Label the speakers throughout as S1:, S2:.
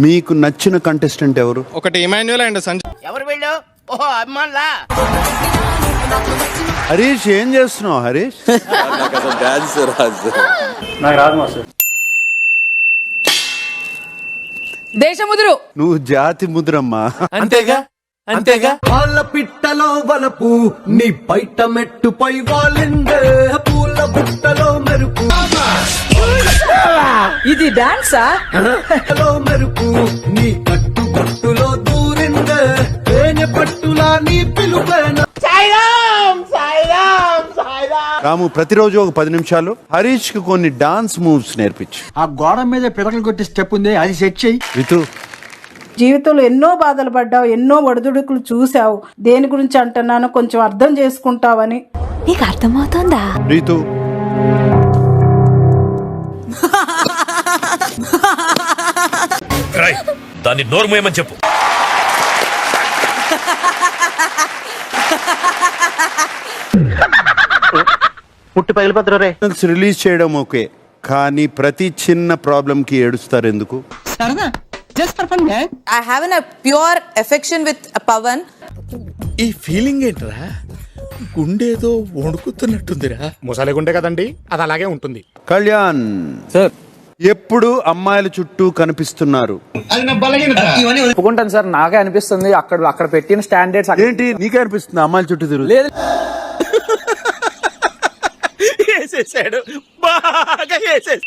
S1: మీకు నచ్చిన కంటెస్టెంట్ ఎవరు?
S2: ఒకటి ఇమాన్యుయల్ అండ్ సంజయ్.
S3: ఎవరు వీళ్ళు? ఓహో అభిమానులా.
S1: హరీష్ ఏం చేస్తున్నావు హరీష్?
S4: నాకు రాదు మాస్టర్.
S5: దేశముద్రు
S1: నువ్వు జాతి ముద్రమ్మా.
S4: అంతేగా అంతేగా.
S6: వాళ్ళ పిట్టలో వలపు నీ బయట మెట్టుపై వాళ్ళిందే పూల బుట్టలో మెరుపు.
S5: ఇది డాన్సా?
S6: మెరుపు నీ కట్టు కట్టులో దూరిందే తేనె పట్టులా నీ పిలుపేన.
S1: రాము ప్రతిరోజు ఒక 10 నిమిషాలు హరీష్ కి కొన్ని డాన్స్ మూవ్స్ నేర్పించు.
S7: ఆ గోడ మీద పిడకలు కొట్టే స్టెప్ ఉంది, అది సెట్ చెయ్యి.
S1: రితు
S8: జీవితంలో ఎన్నో బాధలు పడ్డావు, ఎన్నో ఒడిదుడుకులు చూసావు. దేని గురించి అంటున్నానో కొంచెం అర్థం చేసుకుంటావని.
S9: నీకు అర్థమవుతోందా?
S1: రితు
S10: దాన్ని నోరు మూయమని చెప్పు.
S3: పుట్టి పగిలిపోతారు రే.
S1: రిలీజ్ చేయడం ఓకే, కానీ ప్రతి చిన్న ప్రాబ్లం కి ఏడుస్తారు ఎందుకు?
S5: I have a pure affection with Pawan.
S2: ఈ ఫీలింగ్ ఏంట్రా? గుండేదో వణుకుతున్నట్టుందిరా. ముసలి గుండె కదండి, అది అలాగే ఉంటుంది.
S1: కళ్యాణ్
S4: సార్
S1: ఎప్పుడు అమ్మాయిల చుట్టూ కనిపిస్తున్నారు.
S4: ఒప్పుకుంటాను సార్, నాకే అనిపిస్తుంది అక్కడ పెట్టిన స్టాండర్డ్స్.
S1: ఏంటి నీకే అనిపిస్తుంది అమ్మాయిల చుట్టూ తిరుగు?
S4: లేదు
S2: వేసేసాడు, బాగా వేసేసాడు.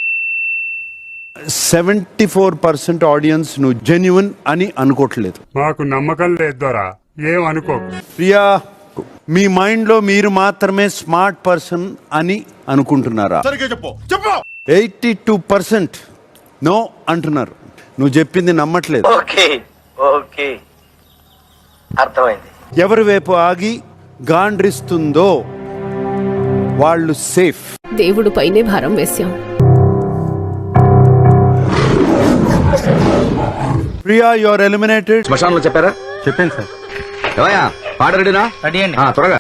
S1: 74% ఆడియన్స్ నువ్వు జెన్యున్ అని అనుకోవట్లేదు.
S11: మాకు నమ్మకం లేదు దొరా, ఏం అనుకోకు.
S1: ప్రియా, మీ మైండ్ లో మీరు మాత్రమే స్మార్ట్ పర్సన్ అని అనుకుంటున్నారా? 82% నో అంటున్నారు. నువ్వు చెప్పింది నమ్మట్లేదు.
S3: ఓకే ఓకే అర్థమైంది.
S1: ఎవరి వైపు ఆగి గాండ్రిస్తుందో వాళ్ళు సేఫ్.
S9: దేవుడు పైనే భారం వేశాం.
S1: Priya, you are eliminated.
S7: శ్మశానంలో చెప్పారా?
S4: చెప్పాను సార్.
S7: ఏవయ్యా, పాట రెడీనా?
S4: రెడీ అండి.
S7: త్వరగా.